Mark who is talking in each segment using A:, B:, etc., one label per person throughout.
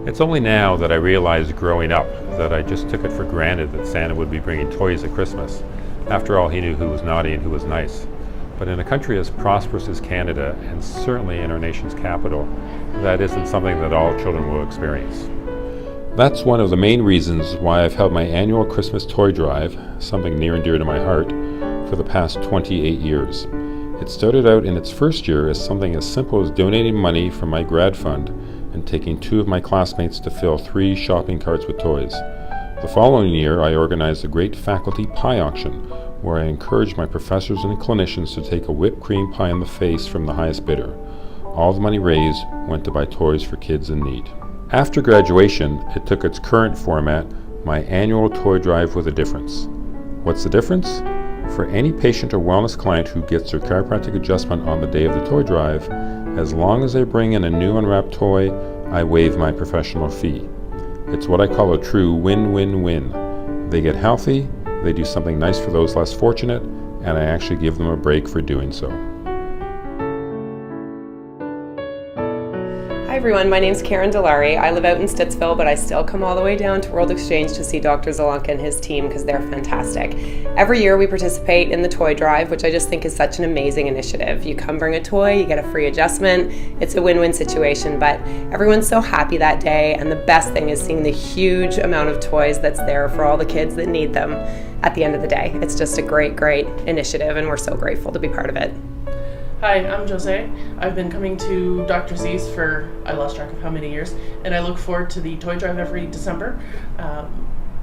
A: It's only now that I realized growing up that I just took it for granted that Santa would be bringing toys at Christmas. After all, he knew who was naughty and who was nice. But in a country as prosperous as Canada, and certainly in our nation's capital, that isn't something that all children will experience. That's one of the main reasons why I've held my annual Christmas toy drive, something near and dear to my heart, for the past 28 years. It started out in its first year as something as simple as donating money from my grad fund and taking 2 of my classmates to fill 3 shopping carts with toys. The following year, I organized a great faculty pie auction where I encouraged my professors and clinicians to take a whipped cream pie in the face from the highest bidder. All the money raised went to buy toys for kids in need. After graduation, it took its current format, my annual toy drive with a difference. What's the difference? For any patient or wellness client who gets their chiropractic adjustment on the day of the toy drive, as long as they bring in a new unwrapped toy, I waive my professional fee. It's what I call a true win-win-win. They get healthy, they do something nice for those less fortunate, and I actually give them a break for doing so.
B: Hi everyone, my name's Karen Delari. I live out in Stittsville, but I still come all the way down to World Exchange to see Dr. Zielonka and his team because they're fantastic. Every year we participate in the toy drive, which I just think is such an amazing initiative. You come bring a toy, you get a free adjustment. It's a win-win situation, but everyone's so happy that day, and the best thing is seeing the huge amount of toys that's there for all the kids that need them at the end of the day. It's just a great, great initiative, and we're so grateful to be part of it.
C: Hi, I'm Jose. I've been coming to Dr. Z's for, I lost track of how many years, and I look forward to the toy drive every December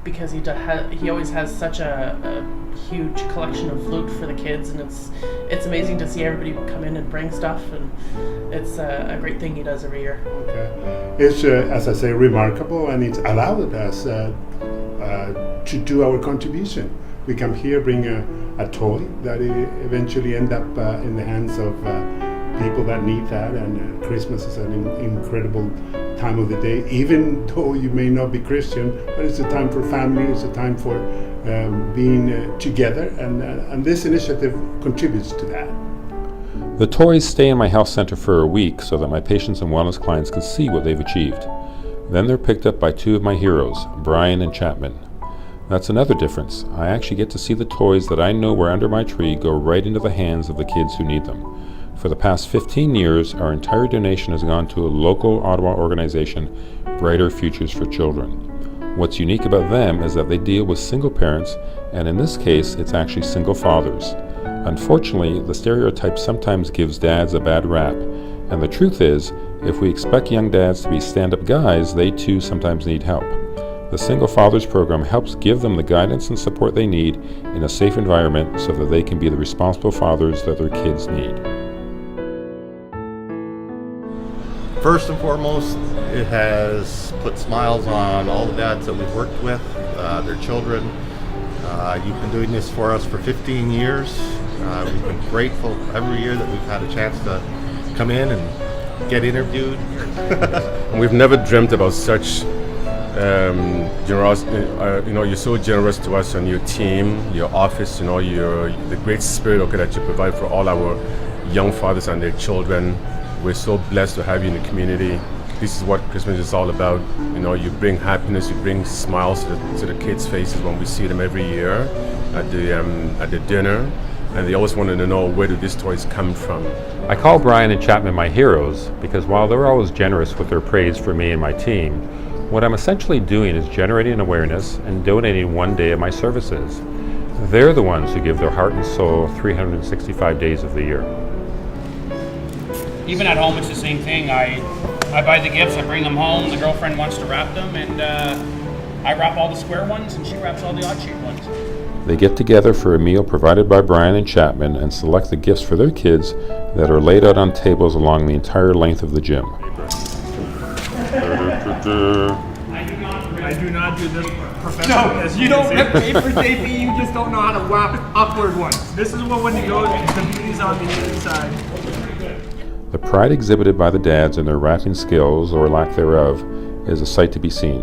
C: because he always has such a huge collection of loot for the kids, and it's amazing to see everybody come in and bring stuff, and it's a great thing he does every year.
D: Okay. It's, as I say, remarkable, and it's allowed us to do our contribution. We come here, bring a toy that eventually end up in the hands of people that need that, and Christmas is an incredible time of the day, even though you may not be Christian, but it's a time for family, it's a time for being together, and this initiative contributes to that.
A: The toys stay in my health center for a week so that my patients and wellness clients can see what they've achieved. Then they're picked up by 2 of my heroes, Brian and Chapman. That's another difference. I actually get to see the toys that I know were under my tree go right into the hands of the kids who need them. For the past 15 years, our entire donation has gone to a local Ottawa organization, Brighter Futures for Children. What's unique about them is that they deal with single parents, and in this case, it's actually single fathers. Unfortunately, the stereotype sometimes gives dads a bad rap, and the truth is, if we expect young dads to be stand-up guys, they too sometimes need help. The Single Fathers program helps give them the guidance and support they need in a safe environment so that they can be the responsible fathers that their kids need.
E: First and foremost, it has put smiles on all the dads that we've worked with, their children. You've been doing this for us for 15 years. We've been grateful every year that we've had a chance to come in and get interviewed.
F: We've never dreamt about such generosity. You're so generous to us and your team, your office, the great spirit that you provide for all our young fathers and their children. We're so blessed to have you in the community. This is what Christmas is all about. You bring happiness, you bring smiles to the kids' faces when we see them every year at the dinner, and they always wanted to know, where do these toys come from?
A: I call Brian and Chapman my heroes because while they're always generous with their praise for me and my team, what I'm essentially doing is generating awareness and donating 1 day of my services. They're the ones who give their heart and soul 365 days of the year.
G: Even at home, it's the same thing. I buy the gifts, I bring them home, the girlfriend wants to wrap them, and I wrap all the square ones, and she wraps all the odd-shaped ones.
A: They get together for a meal provided by Brian and Chapman and select the gifts for their kids that are laid out on tables along the entire length of the gym.
H: I do not do this professionally. No, you don't rip paper, JP. You just don't know how to wrap upward ones. This is when you go, the beauty's on the inside.
A: The pride exhibited by the dads in their wrapping skills, or lack thereof, is a sight to be seen.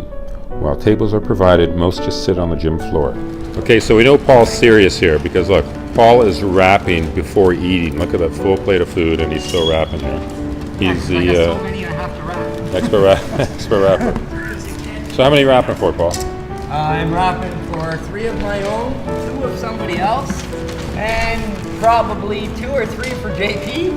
A: While tables are provided, most just sit on the gym floor. Okay, so we know Paul's serious here because look, Paul is wrapping before eating. Look at that full plate of food and he's still wrapping here. He's the Expert rapper. So how many you rapping for, Paul?
I: I'm rapping for 3 of my own, 2 of somebody else, and probably 2 or 3 for JP.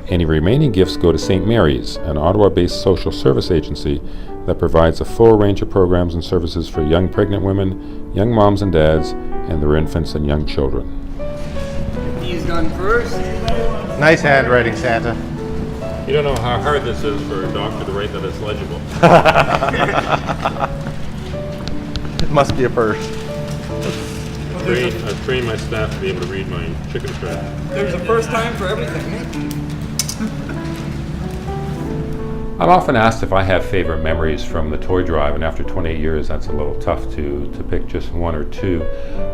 A: Any remaining gifts go to St. Mary's, an Ottawa-based social service agency that provides a full range of programs and services for young pregnant women, young moms and dads, and their infants and young children.
I: He's done first.
E: Nice handwriting, Santa.
A: You don't know how hard this is for a doctor to write that it's legible.
E: It must be a first.
A: I've trained my staff to be able to read my chicken strap.
H: There's a first time for everything, eh?
A: I'm often asked if I have favorite memories from the toy drive, and after 28 years that's a little tough to pick just 1 or 2.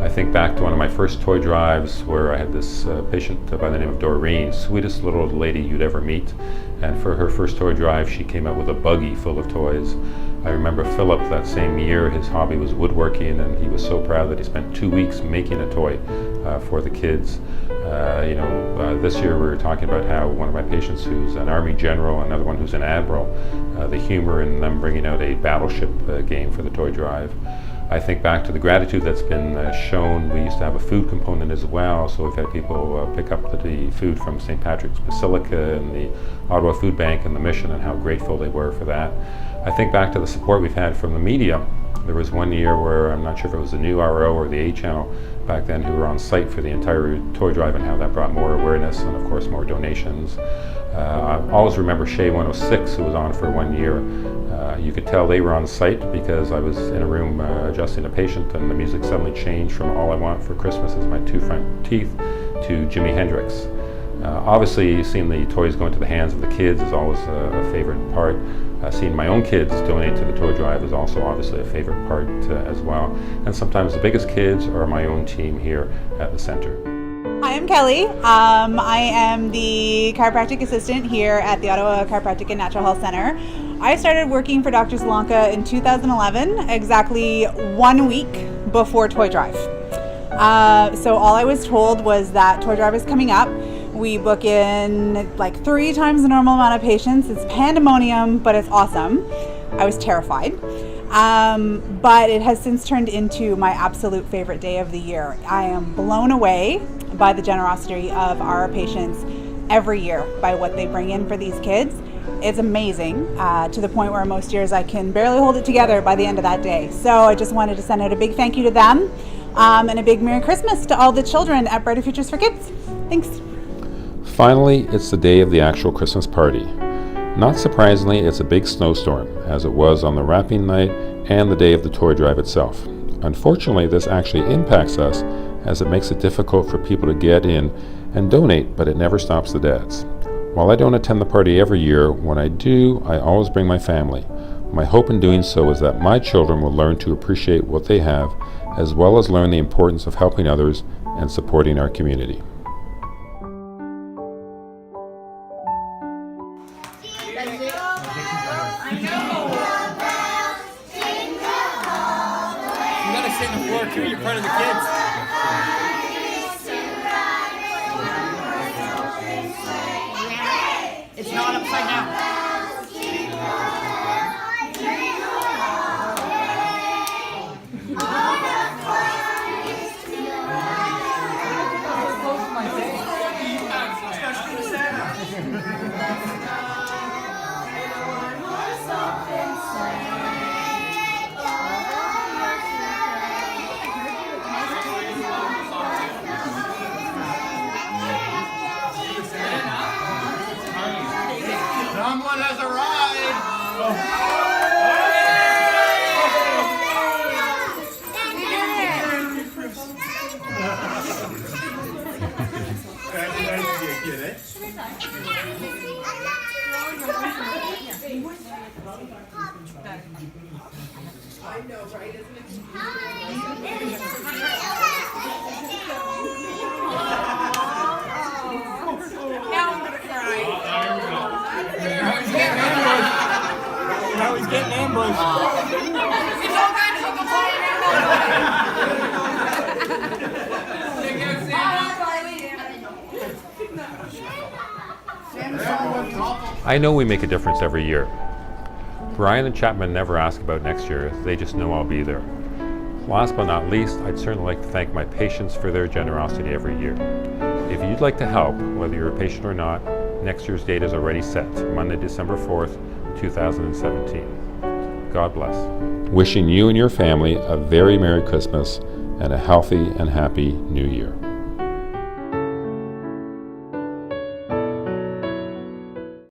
A: I think back to one of my first toy drives where I had this patient by the name of Doreen, sweetest little old lady you'd ever meet, and for her first toy drive she came out with a buggy full of toys. I remember Philip that same year, his hobby was woodworking, and he was so proud that he spent 2 weeks making a toy for the kids. This year we were talking about how one of my patients who's an Army general, another one who's an admiral, the humor in them bringing out a battleship game for the toy drive. I think back to the gratitude that's been shown. We used to have a food component as well, so we've had people pick up the food from St. Patrick's Basilica and the Ottawa Food Bank and the Mission, and how grateful they were for that. I think back to the support we've had from the media. There was one year where I'm not sure if it was the new RO or the A channel back then who were on site for the entire toy drive, and how that brought more awareness and of course more donations. I always remember Shea 106, who was on for 1 year. You could tell they were on site because I was in a room adjusting a patient, and the music suddenly changed from All I Want for Christmas Is My 2 Front Teeth to Jimi Hendrix. Obviously, seeing the toys go into the hands of the kids is always a favorite part. Seeing my own kids donate to the toy drive is also obviously a favorite part as well. And sometimes the biggest kids are my own team here at the center.
J: Hi, I'm Kelly. I am the chiropractic assistant here at the Ottawa Chiropractic and Natural Health Center. I started working for Dr. Zielonka in 2011, exactly 1 week before Toy Drive. So all I was told was that Toy Drive is coming up. We book in like 3 times the normal amount of patients. It's pandemonium, but it's awesome. I was terrified. But it has since turned into my absolute favorite day of the year. I am blown away by the generosity of our patients every year by what they bring in for these kids. It's amazing, to the point where most years I can barely hold it together by the end of that day. So I just wanted to send out a big thank you to them, and a big Merry Christmas to all the children at Brighter Futures for Kids. Thanks.
A: Finally, it's the day of the actual Christmas party. Not surprisingly, it's a big snowstorm, as it was on the wrapping night and the day of the toy drive itself. Unfortunately, this actually impacts us, as it makes it difficult for people to get in and donate, but it never stops the dads. While I don't attend the party every year, when I do, I always bring my family. My hope in doing so is that my children will learn to appreciate what they have, as well as learn the importance of helping others and supporting our community.
H: You're part of the kids.
K: It's not upside down.
H: Someone has arrived.
K: I know, right? Isn't it? Now I'm gonna cry.
H: Now he's getting ambushed.
K: Sam's
A: I know we make a difference every year. Brian and Chapman never ask about next year, they just know I'll be there. Last but not least, I'd certainly like to thank my patients for their generosity every year. If you'd like to help, whether you're a patient or not, next year's date is already set, Monday, December 4th, 2017. God bless. Wishing you and your family a very Merry Christmas and a healthy and happy New Year.